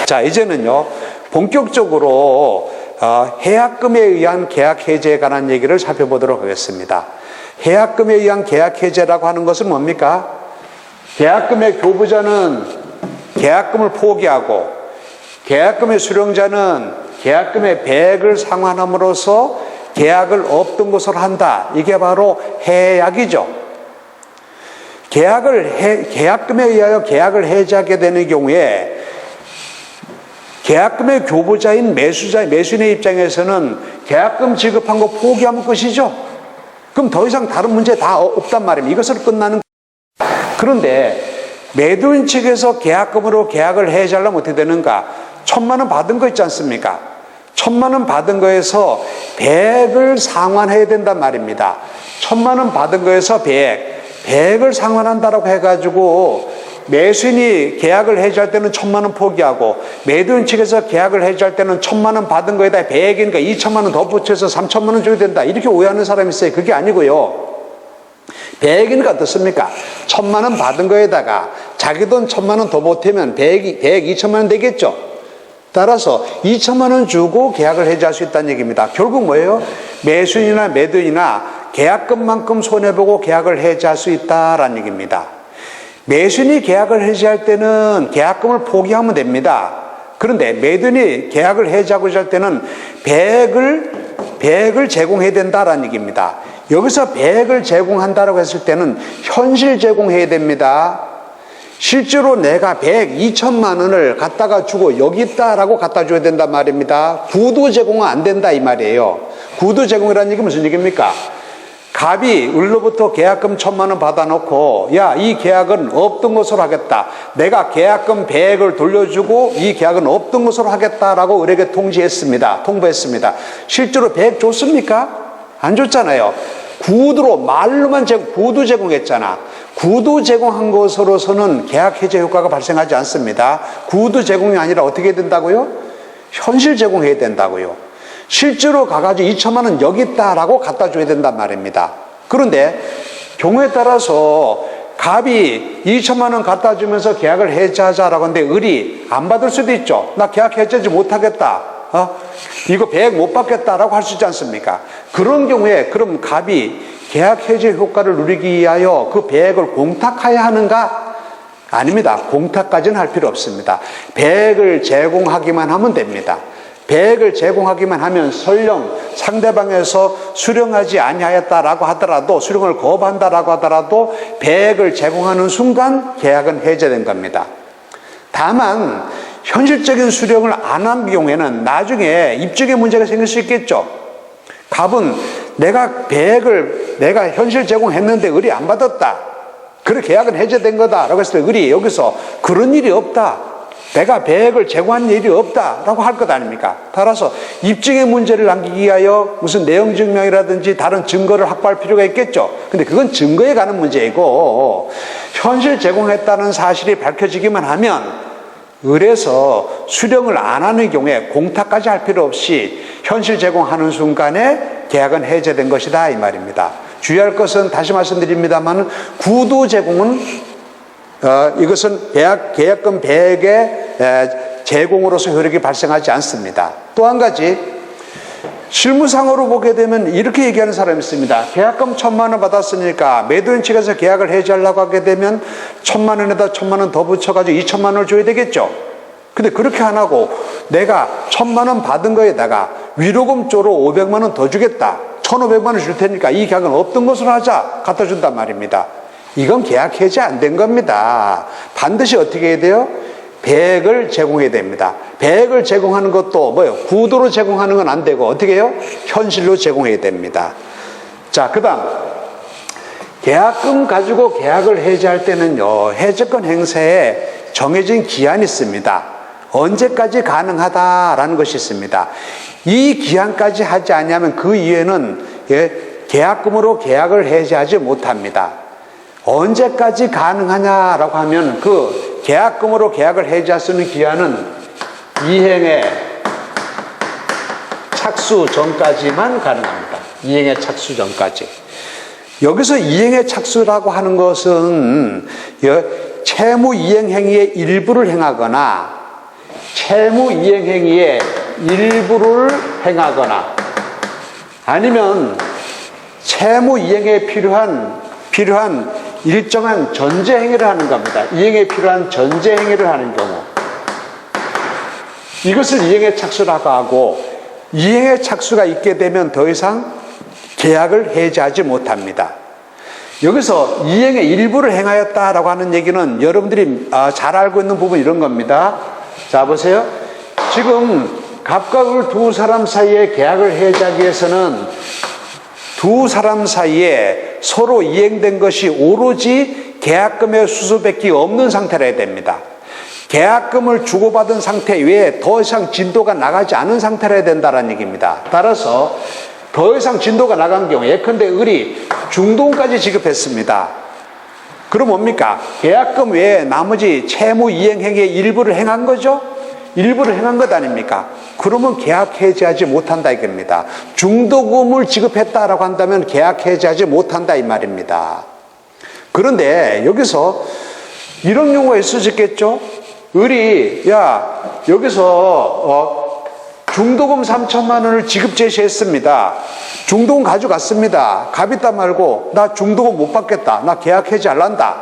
자, 이제는요, 본격적으로 해약금에 의한 계약 해제에 관한 얘기를 살펴보도록 하겠습니다. 해약금에 의한 계약 해제라고 하는 것은 뭡니까? 계약금의 교부자는 계약금을 포기하고 계약금의 수령자는 계약금의 배액을 상환함으로써 계약을 없던 것으로 한다. 이게 바로 해약이죠. 계약금에 의하여 계약을 해제하게 되는 경우에 계약금의 교부자인 매수인의 입장에서는 계약금 지급한 거 포기하면 끝이죠. 그럼 더 이상 다른 문제 다 없단 말입니다. 이것으로 끝나는. 그런데 매도인 측에서 계약금으로 계약을 해제하려면 어떻게 되는가? 1,000만 원 받은 거 있지 않습니까? 1,000만 원 받은 거에서 배액을 상환해야 된단 말입니다. 1,000만 원 받은 거에서 배액을 상환한다라고 해가지고 매수인이 계약을 해지할 때는 1,000만 원 포기하고 매도인 측에서 계약을 해지할 때는 1,000만 원 받은 거에다 배액이니까 2,000만 원 더 붙여서 3,000만 원 줘야 된다. 이렇게 오해하는 사람이 있어요. 그게 아니고요. 배액이니까 어떻습니까? 1,000만 원 받은 거에다가 자기 돈 1,000만 원 더 보태면 배액 2,000만 원 되겠죠. 따라서 2,000만 원 주고 계약을 해지할 수 있다는 얘기입니다. 결국 뭐예요? 매수인이나 매도인이나 계약금만큼 손해보고 계약을 해지할 수 있다라는 얘기입니다. 매수인이 계약을 해지할 때는 계약금을 포기하면 됩니다. 그런데 매도인이 계약을 해지하고자 할 때는 배액을 제공해야 된다라는 얘기입니다. 여기서 배액을 제공한다라고 했을 때는 현실 제공해야 됩니다. 실제로 내가 2천만 원을 갖다가 주고 여기 있다라고 갖다 줘야 된단 말입니다. 구두 제공은 안 된다 이 말이에요. 구두 제공이라는 얘기 무슨 얘기입니까? 갑이 을로부터 계약금 1,000만 원 받아놓고 야, 이 계약은 없던 것으로 하겠다. 내가 계약금 배액을 돌려주고 이 계약은 없던 것으로 하겠다라고 을에게 통보했습니다. 실제로 배액 줬습니까? 안 줬잖아요. 구두로 말로만 구두 제공했잖아. 구두 제공한 것으로서는 계약 해제 효과가 발생하지 않습니다. 구두 제공이 아니라 어떻게 해야 된다고요? 현실 제공해야 된다고요. 실제로 가가지고 2,000만 원 여기 있다라고 갖다 줘야 된단 말입니다. 그런데 경우에 따라서 갑이 2,000만 원 갖다 주면서 계약을 해제하자라고 하는데 을이 안 받을 수도 있죠. 나 계약 해제하지 못하겠다. 이거 배액 못 받겠다라고 할 수 있지 않습니까? 그런 경우에 그럼 갑이 계약 해제 효과를 누리기 위하여 그 배액을 공탁해야 하는가? 아닙니다. 공탁까지는 할 필요 없습니다. 배액을 제공하기만 하면 됩니다. 배액을 제공하기만 하면 설령 상대방에서 수령하지 아니하였다라고 하더라도 수령을 거부한다라고 하더라도 배액을 제공하는 순간 계약은 해제된 겁니다. 다만 현실적인 수령을 안 한 경우에는 나중에 입증의 문제가 생길 수 있겠죠. 갑은 내가 현실 제공했는데 을이 안 받았다. 그래 계약은 해제된 거다라고 했을 때 을이 여기서 그런 일이 없다. 내가 배액을 제공한 일이 없다라고 할 것 아닙니까? 따라서 입증의 문제를 남기기 위하여 무슨 내용 증명이라든지 다른 증거를 확보할 필요가 있겠죠. 근데 그건 증거에 관한 문제이고 현실 제공했다는 사실이 밝혀지기만 하면 을에서 수령을 안 하는 경우에 공탁까지 할 필요 없이 현실 제공하는 순간에 계약은 해제된 것이다 이 말입니다. 주의할 것은 다시 말씀드립니다만 구두 제공은 이것은 계약금 배액의 제공으로서 효력이 발생하지 않습니다. 또 한 가지 실무상으로 보게 되면 이렇게 얘기하는 사람이 있습니다. 계약금 1,000만 원 받았으니까 매도인 측에서 계약을 해지하려고 하게 되면 1,000만 원에다 1,000만 원 더 붙여가지고 2,000만 원을 줘야 되겠죠. 근데 그렇게 안 하고 내가 1,000만 원 받은 거에다가 위로금 쪽으로 500만 원 더 주겠다. 1,500만 원 줄 테니까 이 계약은 없던 것으로 하자. 갖다 준단 말입니다. 이건 계약 해지 안 된 겁니다. 반드시 어떻게 해야 돼요? 배액을 제공해야 됩니다. 배액을 제공하는 것도 뭐예요? 구두로 제공하는 건 안 되고 어떻게 해요? 현실로 제공해야 됩니다. 자, 그 다음 계약금 가지고 계약을 해지할 때는요, 해지권 행사에 정해진 기한이 있습니다. 언제까지 가능하다라는 것이 있습니다. 이 기한까지 하지 않으면 그 이후에는 계약금으로 계약을 해지하지 못합니다. 언제까지 가능하냐라고 하면 그 계약금으로 계약을 해지할 수 있는 기한은 이행의 착수 전까지만 가능합니다. 이행의 착수 전까지. 여기서 이행의 착수라고 하는 것은 채무 이행 행위의 일부를 행하거나 채무 이행 행위의 일부를 행하거나 아니면 채무 이행에 필요한 일정한 전제 행위를 하는 겁니다. 이행에 필요한 전제 행위를 하는 경우 이것을 이행의 착수라고 하고 이행의 착수가 있게 되면 더 이상 계약을 해지하지 못합니다. 여기서 이행의 일부를 행하였다라고 하는 얘기는 여러분들이 잘 알고 있는 부분 이런 겁니다. 자 보세요. 지금 갑과 을 두 사람 사이에 계약을 해지하기 위해서는 두 사람 사이에 서로 이행된 것이 오로지 계약금의 수수밖에 없는 상태라 해야 됩니다. 계약금을 주고받은 상태 외에 더 이상 진도가 나가지 않은 상태라 해야 된다는 얘기입니다. 따라서 더 이상 진도가 나간 경우 예컨대 을이 중도금까지 지급했습니다. 그럼 뭡니까? 계약금 외에 나머지 채무 이행 행위의 일부를 행한 거죠? 일부를 행한 것 아닙니까? 그러면 계약 해지하지 못한다 이겁니다. 중도금을 지급했다라고 한다면 계약 해지하지 못한다 이 말입니다. 그런데 여기서 이런 경우가 있을 수 있겠죠? 을이 여기서 중도금 3천만 원을 지급 제시했습니다. 중도금 가져갔습니다. 갑이다 말고 나 중도금 못 받겠다. 나 계약 해지 할란다.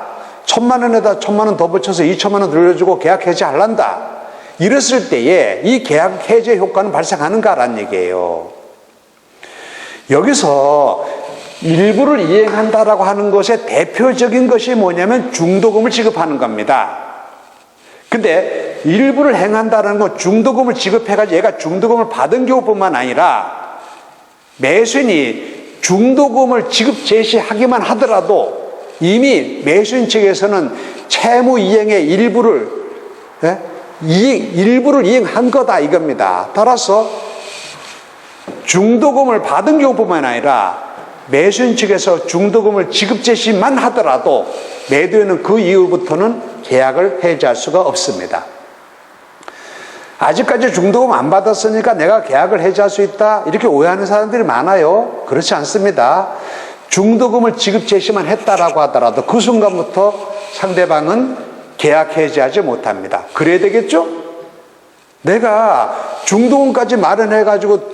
1,000만 원에다 1,000만 원 더 붙여서 2천만 원 돌려주고 계약 해지 할란다. 이랬을 때에 이 계약 해지 효과는 발생하는가라는 얘기예요. 여기서 일부를 이행한다라고 하는 것의 대표적인 것이 뭐냐면 중도금을 지급하는 겁니다. 근데 일부를 행한다는 건 중도금을 지급해가지고 얘가 중도금을 받은 경우뿐만 아니라 매수인이 중도금을 지급 제시하기만 하더라도 이미 매수인 측에서는 채무 이행의 일부를 이행한 거다 이겁니다. 따라서 중도금을 받은 경우뿐만 아니라 매수인 측에서 중도금을 지급 제시만 하더라도 매도인은 그 이후부터는 계약을 해지할 수가 없습니다. 아직까지 중도금 안 받았으니까 내가 계약을 해지할 수 있다 이렇게 오해하는 사람들이 많아요. 그렇지 않습니다. 중도금을 지급 제시만 했다라고 하더라도 그 순간부터 상대방은 계약 해지하지 못합니다. 그래야 되겠죠? 내가 중도금까지 마련해가지고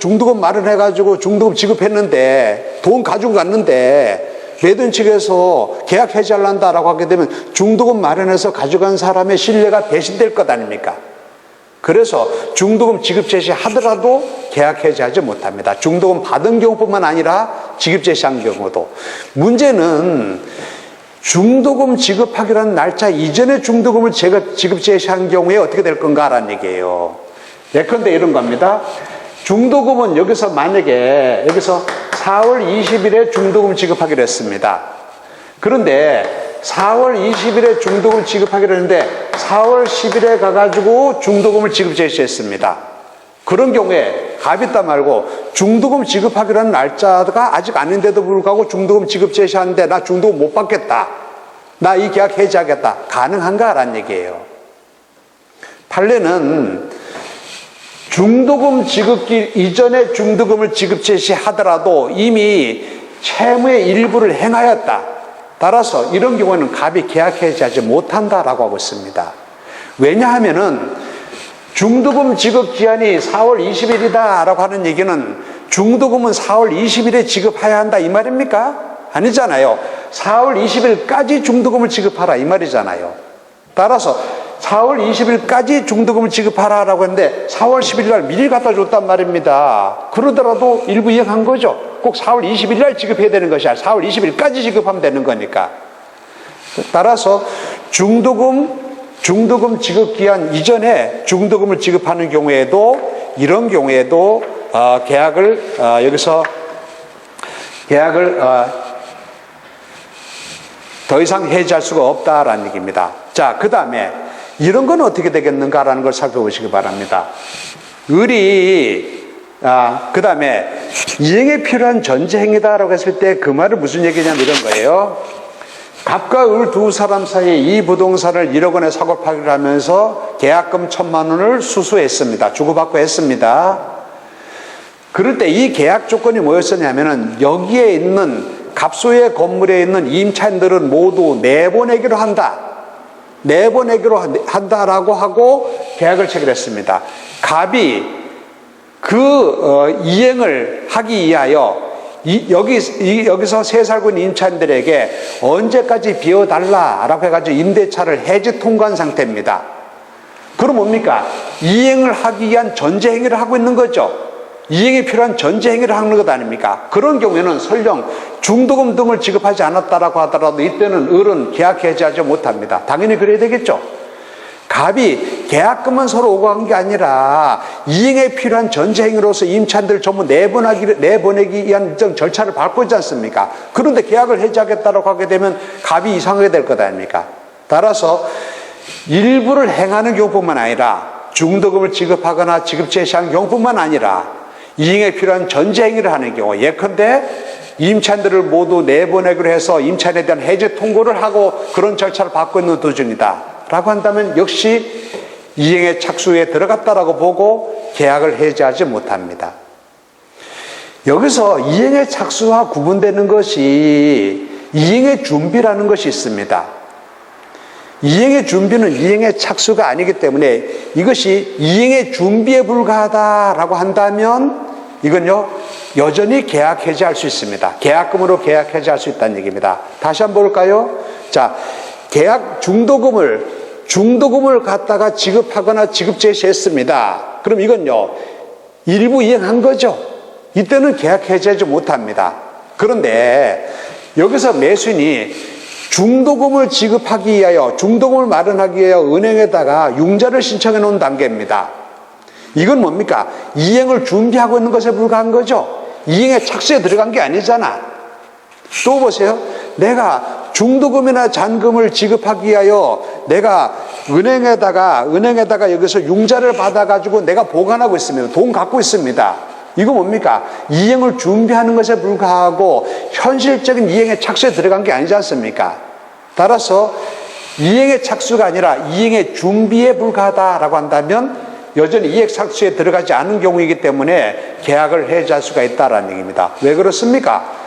중도금 지급했는데 돈 가지고 갔는데 매도인 측에서 계약 해지하란다라고 하게 되면 중도금 마련해서 가져간 사람의 신뢰가 배신될 것 아닙니까? 그래서 중도금 지급 제시하더라도 계약 해지하지 못합니다. 중도금 받은 경우뿐만 아니라 지급 제시한 경우도. 문제는 중도금 지급하기로 한 날짜 이전에 중도금을 지급 제시한 경우에 어떻게 될 건가라는 얘기예요. 예컨대 이런 겁니다. 중도금은 여기서 만약에 여기서 4월 20일에 중도금 지급하기로 했습니다. 그런데 4월 20일에 중도금 지급하기로 했는데 4월 10일에 가가지고 중도금을 지급 제시했습니다. 그런 경우에 갑있다 말고 중도금 지급하기로 한 날짜가 아직 아닌데도 불구하고 중도금 지급 제시하는데 나 중도금 못 받겠다. 나 이 계약 해지하겠다. 가능한가라는 얘기예요. 판례는 중도금 지급기 이전에 중도금을 지급 제시하더라도 이미 채무의 일부를 행하였다. 따라서 이런 경우는 갑이 계약 해지하지 못한다라고 하고 있습니다. 왜냐하면은 중도금 지급 기한이 4월 20일이다 라고 하는 얘기는 중도금은 4월 20일에 지급해야 한다 이 말입니까? 아니잖아요. 4월 20일까지 중도금을 지급하라 이 말이잖아요. 따라서 4월 20일까지 중도금을 지급하라라고 했는데 4월 10일 날 미리 갖다 줬단 말입니다. 그러더라도 일부 이행한 거죠. 꼭 4월 20일 날 지급해야 되는 것이 아니라 4월 20일까지 지급하면 되는 거니까. 따라서 중도금 지급 기한 이전에 중도금을 지급하는 경우에도 이런 경우에도 계약을 더 이상 해지할 수가 없다라는 얘기입니다. 자, 그 다음에 이런 건 어떻게 되겠는가라는 걸 살펴보시기 바랍니다. 을이 그 다음에 이행에 필요한 전제행위다라고 했을 때 그 말은 무슨 얘기냐면 이런 거예요. 갑과 을 두 사람 사이에 이 부동산을 1억 원에 사고 팔기를 하면서 계약금 1,000만 원을 수수했습니다. 주고받고 했습니다. 그럴 때 이 계약 조건이 뭐였었냐면은 여기에 있는 갑소의 건물에 있는 임차인들은 모두 내보내기로 한다. 내보내기로 한다라고 하고 계약을 체결했습니다. 갑이 이행을 하기 위하여 여기서 세살군 임차인들에게 언제까지 비워달라라고 해가지고 임대차를 해지 통과한 상태입니다. 그럼 뭡니까? 이행을 하기 위한 전제 행위를 하고 있는 거죠. 이행이 필요한 전제 행위를 하는 것 아닙니까? 그런 경우에는 설령 중도금 등을 지급하지 않았다라고 하더라도 이때는 을은 계약 해지하지 못합니다. 당연히 그래야 되겠죠. 갑이 계약금만 서로 오고 간 게 아니라 이행에 필요한 전제 행위로서 임차인들 전부 내보내기 위한 일정 절차를 밟고 있지 않습니까? 그런데 계약을 해지하겠다고 하게 되면 갑이 이상하게 될 것 아닙니까? 따라서 일부를 행하는 경우뿐만 아니라 중도금을 지급하거나 지급 제시하는 경우뿐만 아니라 이행에 필요한 전제 행위를 하는 경우, 예컨대 임차인들을 모두 내보내기로 해서 임차인에 대한 해지 통고를 하고 그런 절차를 밟고 있는 도중이다 라고 한다면 역시 이행의 착수에 들어갔다라고 보고 계약을 해지하지 못합니다. 여기서 이행의 착수와 구분되는 것이 이행의 준비라는 것이 있습니다. 이행의 준비는 이행의 착수가 아니기 때문에 이것이 이행의 준비에 불과하다라고 한다면 이건요 여전히 계약 해지할 수 있습니다. 계약금으로 계약 해지할 수 있다는 얘기입니다. 다시 한번 볼까요? 자, 계약 중도금을 갖다가 지급하거나 지급 제시했습니다. 그럼 이건요 일부 이행한 거죠. 이때는 계약 해지하지 못합니다. 그런데 여기서 매수인이 중도금을 지급하기 위하여 중도금을 마련하기 위하여 은행에다가 융자를 신청해 놓은 단계입니다. 이건 뭡니까? 이행을 준비하고 있는 것에 불과한 거죠. 이행에 착수에 들어간 게 아니잖아. 또 보세요. 내가 중도금이나 잔금을 지급하기 위하여 내가 은행에다가 여기서 융자를 받아가지고 내가 보관하고 있습니다. 돈 갖고 있습니다. 이거 뭡니까? 이행을 준비하는 것에 불과하고 현실적인 이행에 착수에 들어간 게 아니지 않습니까? 따라서 이행의 착수가 아니라 이행의 준비에 불과하다라고 한다면 여전히 이행 착수에 들어가지 않은 경우이기 때문에 계약을 해지할 수가 있다라는 얘기입니다. 왜 그렇습니까?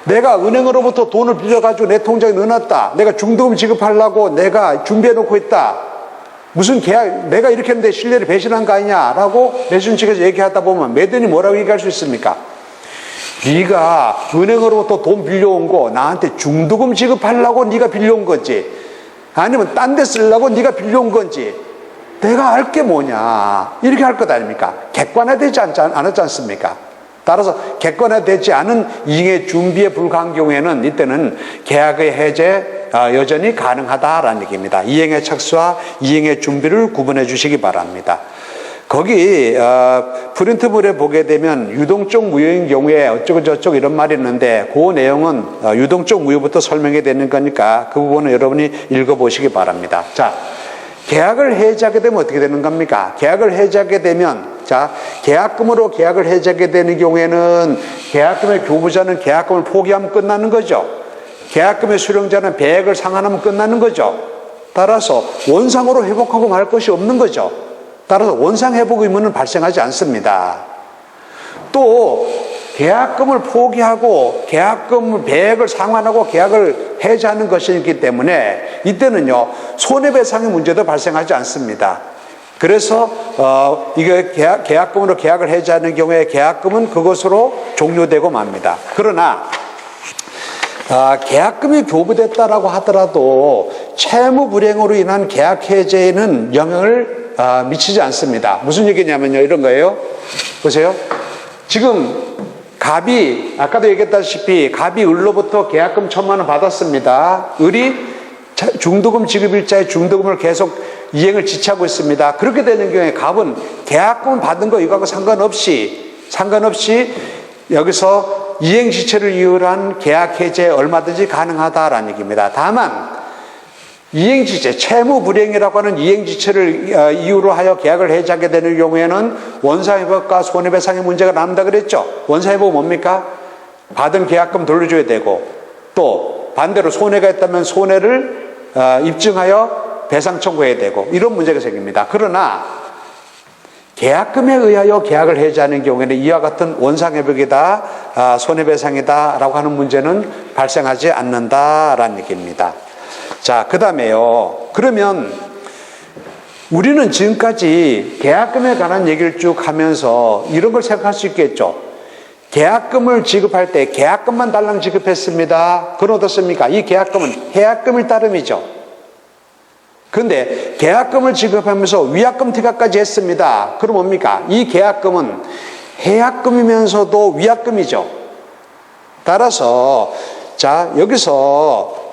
내가 은행으로부터 돈을 빌려가지고 내 통장에 넣어놨다. 내가 중도금 지급하려고 내가 준비해 놓고 있다. 무슨 계약, 내가 이렇게 했는데 신뢰를 배신한 거 아니냐라고 매수인 측에서 얘기하다 보면 매도인이 뭐라고 얘기할 수 있습니까? 네가 은행으로부터 돈 빌려온 거 나한테 중도금 지급하려고 네가 빌려온 거지, 아니면 딴 데 쓰려고 네가 빌려온 건지 내가 알 게 뭐냐, 이렇게 할 것 아닙니까? 객관화되지 않았지 않습니까? 따라서 객관화되지 않은 이행의 준비에 불과한 경우에는 이때는 계약의 해제 여전히 가능하다라는 얘기입니다. 이행의 착수와 이행의 준비를 구분해 주시기 바랍니다. 거기 프린트물에 보게 되면 유동적 무효인 경우에 어쩌고 저쩌고 이런 말이 있는데 그 내용은 유동적 무효부터 설명이 되는 거니까 그 부분은 여러분이 읽어보시기 바랍니다. 자, 계약을 해지하게 되면 어떻게 되는 겁니까? 계약을 해지하게 되면, 자, 계약금으로 계약을 해지하게 되는 경우에는 계약금의 교부자는 계약금을 포기하면 끝나는 거죠. 계약금의 수령자는 배액을 상환하면 끝나는 거죠. 따라서 원상으로 회복하고 말 것이 없는 거죠. 따라서 원상 회복 의무는 발생하지 않습니다. 또 계약금을 포기하고 계약금 배액을 상환하고 계약을 해지하는 것이기 때문에 이때는요 손해배상의 문제도 발생하지 않습니다. 그래서 이게 계약금으로 계약을 해지하는 경우에 계약금은 그것으로 종료되고 맙니다. 그러나 계약금이 교부됐다라고 하더라도 채무 불이행으로 인한 계약 해제에는 영향을 미치지 않습니다. 무슨 얘기냐면요, 이런 거예요. 보세요. 지금 갑이 아까도 얘기했다시피 갑이 을로부터 계약금 1,000만 원 받았습니다. 을이 중도금 지급일자에 중도금을 계속 이행을 지체하고 있습니다. 그렇게 되는 경우에 갑은 계약금 받은 거 이거하고 상관없이 여기서 이행 지체를 이유로 한 계약 해제 얼마든지 가능하다라는 얘기입니다. 다만 이행지체, 채무 불이행이라고 하는 이행지체를 이유로 하여 계약을 해지하게 되는 경우에는 원상회복과 손해배상의 문제가 남는다 그랬죠. 원상회복은 뭡니까? 받은 계약금 돌려줘야 되고 또 반대로 손해가 있다면 손해를 입증하여 배상 청구해야 되고 이런 문제가 생깁니다. 그러나 계약금에 의하여 계약을 해지하는 경우에는 이와 같은 원상회복이다, 손해배상이다 라고 하는 문제는 발생하지 않는다라는 얘기입니다. 자, 그 다음에요. 그러면 우리는 지금까지 계약금에 관한 얘기를 쭉 하면서 이런 걸 생각할 수 있겠죠. 계약금을 지급할 때 계약금만 달랑 지급했습니다. 그건 어떻습니까? 이 계약금은 해약금일 따름이죠. 그런데 계약금을 지급하면서 위약금 퇴가까지 했습니다. 그럼 뭡니까? 이 계약금은 해약금이면서도 위약금이죠. 따라서 자 여기서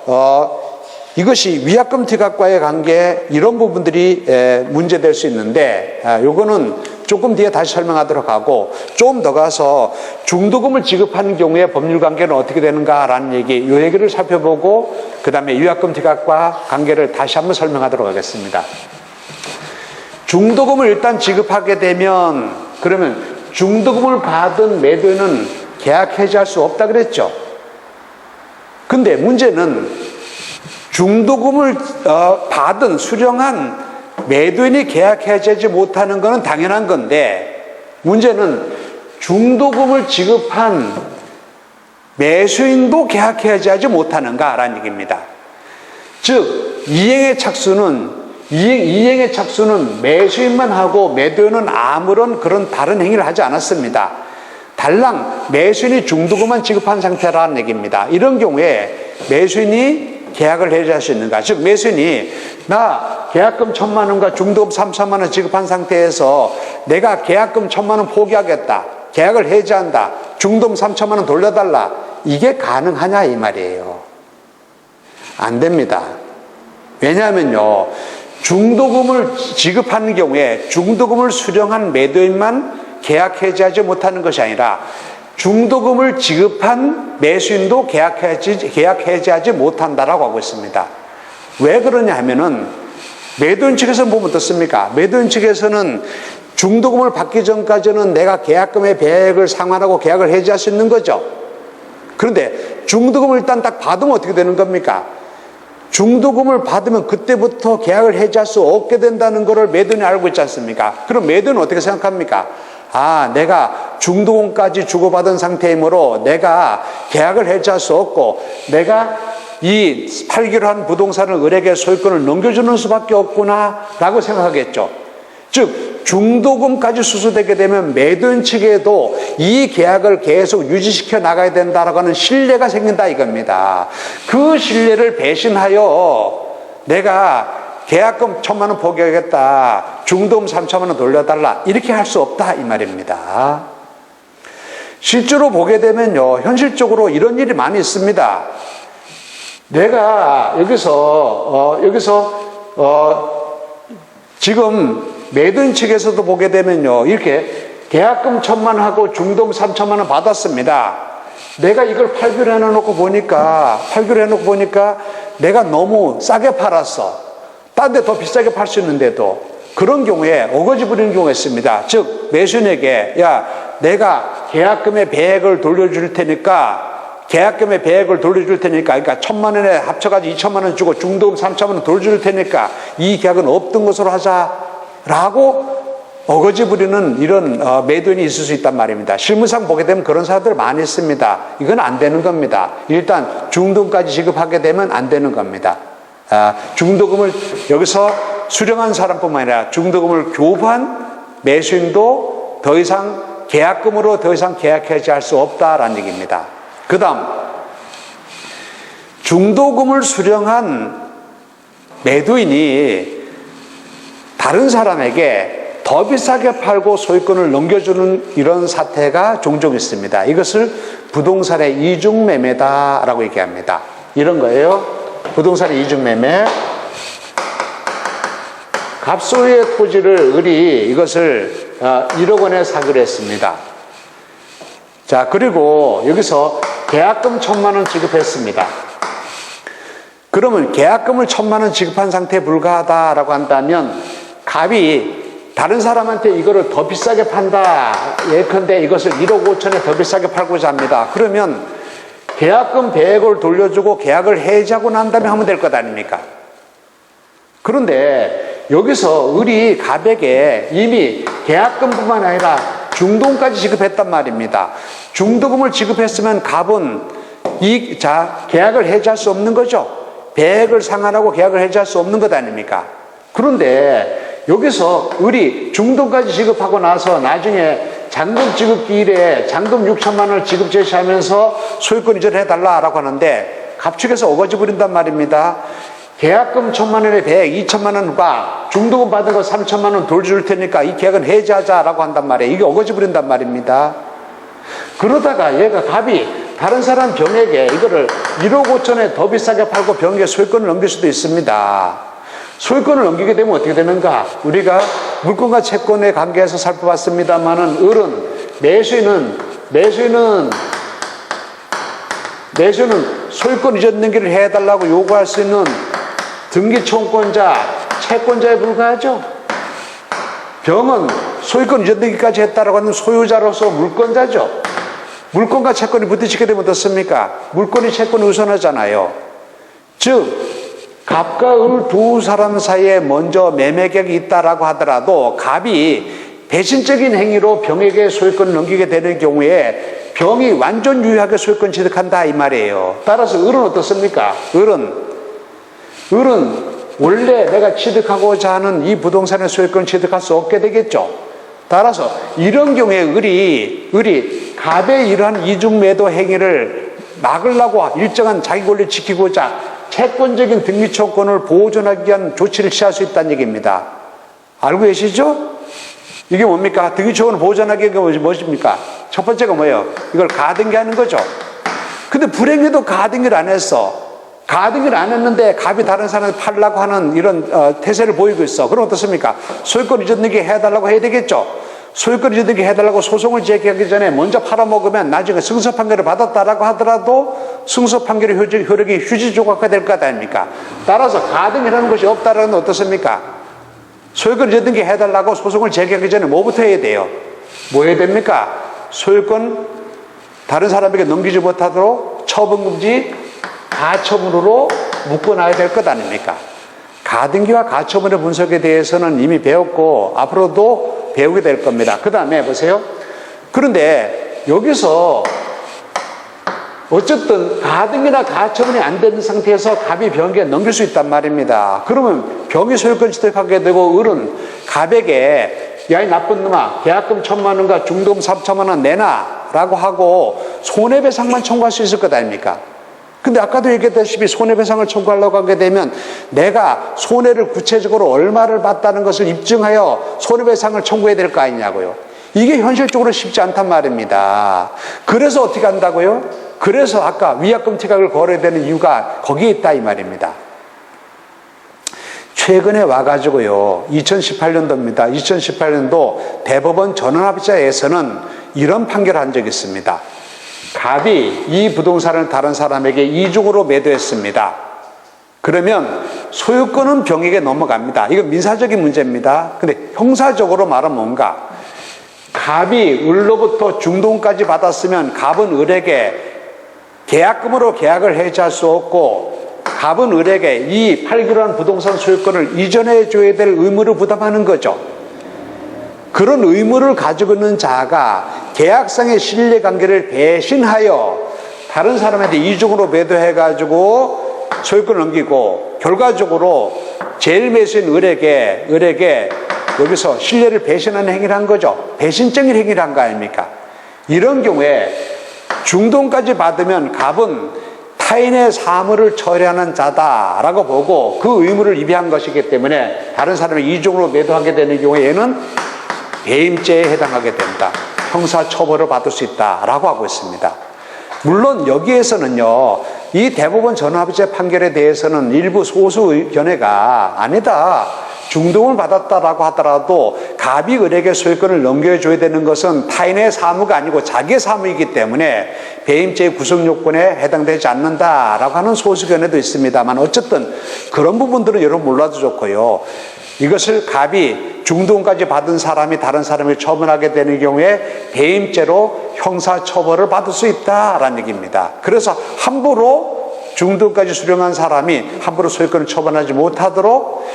이것이 위약금 퇴각과의 관계 이런 부분들이 문제될 수 있는데 요거는 조금 뒤에 다시 설명하도록 하고 좀 더 가서 중도금을 지급하는 경우에 법률 관계는 어떻게 되는가라는 이 얘기를 살펴보고 그 다음에 위약금 퇴각과 관계를 다시 한번 설명하도록 하겠습니다. 중도금을 일단 지급하게 되면 그러면 중도금을 받은 매도인은 계약 해지할 수 없다 그랬죠. 근데 문제는 중도금을 받은 수령한 매도인이 계약 해지하지 못하는 것은 당연한 건데 문제는 중도금을 지급한 매수인도 계약 해지하지 못하는가라는 얘기입니다. 즉 이행의 착수는 매수인만 하고 매도인은 아무런 그런 다른 행위를 하지 않았습니다. 달랑 매수인이 중도금만 지급한 상태라는 얘기입니다. 이런 경우에 매수인이 계약을 해지할 수 있는가? 즉 매수인이 나 계약금 1,000만 원과 중도금 3천만 원 지급한 상태에서 내가 계약금 1,000만 원 포기하겠다. 계약을 해지한다. 중도금 3천만 원 돌려달라. 이게 가능하냐 이 말이에요. 안 됩니다. 왜냐하면요. 중도금을 지급하는 경우에 중도금을 수령한 매도인만 계약 해지하지 못하는 것이 아니라 중도금을 지급한 매수인도 계약 해지하지 못한다라고 하고 있습니다. 왜 그러냐 하면은 매도인 측에서는 보면 어떻습니까? 매도인 측에서는 중도금을 받기 전까지는 내가 계약금의 배액을 상환하고 계약을 해지할 수 있는 거죠. 그런데 중도금을 일단 딱 받으면 어떻게 되는 겁니까? 중도금을 받으면 그때부터 계약을 해지할 수 없게 된다는 것을 매도인이 알고 있지 않습니까? 그럼 매도인은 어떻게 생각합니까? 내가 중도금까지 주고받은 상태이므로 내가 계약을 해지할 수 없고 내가 이 팔기로 한 부동산을 을에게 소유권을 넘겨주는 수밖에 없구나 라고 생각하겠죠. 즉 중도금까지 수수되게 되면 매도인 측에도 이 계약을 계속 유지시켜 나가야 된다라고 하는 신뢰가 생긴다 이겁니다. 그 신뢰를 배신하여 내가 계약금 1,000만 원 포기하겠다. 중도금 3천만 원 돌려달라. 이렇게 할 수 없다 이 말입니다. 실제로 보게 되면요. 현실적으로 이런 일이 많이 있습니다. 내가 여기서 지금 매도인 측에서도 보게 되면요. 이렇게 계약금 1,000만 원 하고 중도금 3천만 원 받았습니다. 내가 이걸 팔기로 해놓고 보니까 내가 너무 싸게 팔았어. 딴 데 더 비싸게 팔 수 있는데도 그런 경우에 어거지 부리는 경우가 있습니다. 즉 매수인에게 내가 계약금의 배액을 돌려줄 테니까 그러니까 1,000만 원에 합쳐가지고 2,000만 원 주고 중도금 3,000만 원 돌려줄 테니까 이 계약은 없던 것으로 하자라고 어거지 부리는 이런 매도인이 있을 수 있단 말입니다. 실무상 보게 되면 그런 사람들 많이 있습니다. 이건 안 되는 겁니다. 일단 중도금까지 지급하게 되면 안 되는 겁니다. 중도금을 여기서 수령한 사람뿐만 아니라 중도금을 교부한 매수인도 더 이상 계약금으로 더 이상 계약 해지할 수 없다라는 얘기입니다. 그 다음 중도금을 수령한 매도인이 다른 사람에게 더 비싸게 팔고 소유권을 넘겨주는 이런 사태가 종종 있습니다. 이것을 부동산의 이중매매다라고 얘기합니다. 이런 거예요. 부동산의 이중매매. 갑소유의 토지를 을이 이것을 1억 원에 사기로 했습니다. 자, 그리고 여기서 계약금 1,000만 원 지급했습니다. 그러면 계약금을 1,000만 원 지급한 상태에 불과하다라고 한다면 갑이 다른 사람한테 이거를 더 비싸게 판다. 예컨대 이것을 1억 5천에 더 비싸게 팔고자 합니다. 그러면 계약금 배액을 돌려주고 계약을 해지하고 난 다음에 하면 될 것 아닙니까? 그런데 여기서 을이 갑에게 이미 계약금뿐만 아니라 중도금까지 지급했단 말입니다. 중도금을 지급했으면 갑은 계약을 해지할 수 없는 거죠. 배액을 상환하고 계약을 해지할 수 없는 것 아닙니까? 그런데 여기서 을이 중도까지 지급하고 나서 나중에 잔금 지급기일에 잔금 6천만 원을 지급 제시하면서 소유권 이전을 해달라라고 하는데 갑축에서 어거지 부린단 말입니다. 계약금 1천만 원에 2천만 원과 중도금 받은 거 3천만 원 돌 줄 테니까 이 계약은 해지하자라고 한단 말이에요. 이게 어거지 부린단 말입니다. 그러다가 얘가 갑이 다른 사람 병에게 이거를 1억 5천에 더 비싸게 팔고 병에게 소유권을 넘길 수도 있습니다. 소유권을 넘기게 되면 어떻게 되는가? 우리가 물권과 채권의 관계에서 살펴봤습니다만은 을은 매수인은 소유권 이전 등기를 해달라고 요구할 수 있는 등기청권자, 채권자에 불과하죠. 병은 소유권 이전 등기까지 했다라고 하는 소유자로서 물권자죠. 물권과 채권이 부딪히게 되면 어떻습니까? 물권이 채권을 우선하잖아요. 즉 갑과 을 두 사람 사이에 먼저 매매계약이 있다라고 하더라도 갑이 배신적인 행위로 병에게 소유권을 넘기게 되는 경우에 병이 완전 유효하게 소유권 취득한다 이 말이에요. 따라서 을은 어떻습니까? 을은 원래 내가 취득하고자 하는 이 부동산의 소유권을 취득할 수 없게 되겠죠. 따라서 이런 경우에 을이 갑의 이러한 이중매도 행위를 막으려고 일정한 자기 권리를 지키고자 채권적인 등기청권을 보존하기 위한 조치를 취할 수 있다는 얘기입니다. 알고 계시죠? 이게 뭡니까? 등기청권을 보존하기 위한 게 무엇입니까? 첫 번째가 뭐예요? 이걸 가등기하는 거죠. 근데 불행히도 가등기를 안 했어. 가등기를 안 했는데 갑이 다른 사람을 팔려고 하는 이런 태세를 보이고 있어. 그럼 어떻습니까? 소유권 이전 등기 해달라고 해야 되겠죠. 소유권 이전 등기 해달라고 소송을 제기하기 전에 먼저 팔아먹으면 나중에 승소 판결을 받았다라고 하더라도 승소 판결의 효력이 휴지조각화 될 것 아닙니까? 따라서 가등기라는 것이 없다라는 건 어떻습니까? 소유권 이전 등기 해달라고 소송을 제기하기 전에 뭐부터 해야 돼요? 뭐 해야 됩니까? 소유권 다른 사람에게 넘기지 못하도록 처분금지 가처분으로 묶어놔야 될 것 아닙니까? 가등기와 가처분의 분석에 대해서는 이미 배웠고 앞으로도 배우게 될 겁니다. 그 다음에 보세요. 그런데 여기서 어쨌든 가등기나 가처분이 안 된 상태에서 갑이 병에게 넘길 수 있단 말입니다. 그러면 병이 소유권 취득하게 되고 을은 갑에게 야 이 나쁜 놈아 계약금 1천만 원과 중도금 3천만 원 내놔 라고 하고 손해배상만 청구할 수 있을 것 아닙니까? 근데 아까도 얘기했다시피 손해배상을 청구하려고 하게 되면 내가 손해를 구체적으로 얼마를 봤다는 것을 입증하여 손해배상을 청구해야 될 거 아니냐고요. 이게 현실적으로 쉽지 않단 말입니다. 그래서 어떻게 한다고요? 그래서 아까 위약금 티각을 걸어야 되는 이유가 거기에 있다 이 말입니다. 최근에 와가지고요 2018년도입니다. 2018년도 대법원 전원합의체에서는 이런 판결을 한 적이 있습니다. 갑이 이 부동산을 다른 사람에게 이중으로 매도했습니다. 그러면 소유권은 병에게 넘어갑니다. 이건 민사적인 문제입니다. 근데 형사적으로 말하면 뭔가 갑이 을로부터 중도금까지 받았으면 갑은 을에게 계약금으로 계약을 해지할 수 없고 갑은 을에게 이 팔기로 한 부동산 소유권을 이전해 줘야 될 의무를 부담하는 거죠. 그런 의무를 가지고 있는 자가 계약상의 신뢰관계를 배신하여 다른 사람한테 이중으로 매도해가지고 소유권을 넘기고 결과적으로 제일 매수인 을에게 여기서 신뢰를 배신하는 행위를 한 거죠. 배신적인 행위를 한 거 아닙니까? 이런 경우에 중도금까지 받으면 갑은 타인의 사물을 처리하는 자다라고 보고 그 의무를 위배한 것이기 때문에 다른 사람을 이중으로 매도하게 되는 경우에는 배임죄에 해당하게 된다. 형사처벌을 받을 수 있다라고 하고 있습니다. 물론 여기에서는요, 이 대법원 전원합의체 판결에 대해서는 일부 소수 견해가 아니다. 중도금을 받았다라고 하더라도 갑이 을에게 소유권을 넘겨줘야 되는 것은 타인의 사무가 아니고 자기의 사무이기 때문에 배임죄의 구성요건에 해당되지 않는다라고 하는 소수 견해도 있습니다만 어쨌든 그런 부분들은 여러분 몰라도 좋고요. 이것을 갑이 중도금까지 받은 사람이 다른 사람을 처분하게 되는 경우에 배임죄로 형사처벌을 받을 수 있다라는 얘기입니다. 그래서 함부로 중도금까지 수령한 사람이 함부로 소유권을 처분하지 못하도록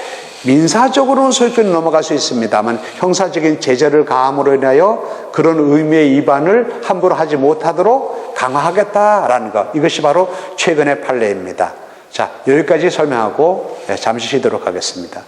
민사적으로는 소유권이 넘어갈 수 있습니다만 형사적인 제재를 가함으로 인하여 그런 의무의 위반을 함부로 하지 못하도록 강화하겠다라는 것, 이것이 바로 최근의 판례입니다. 자, 여기까지 설명하고 잠시 쉬도록 하겠습니다.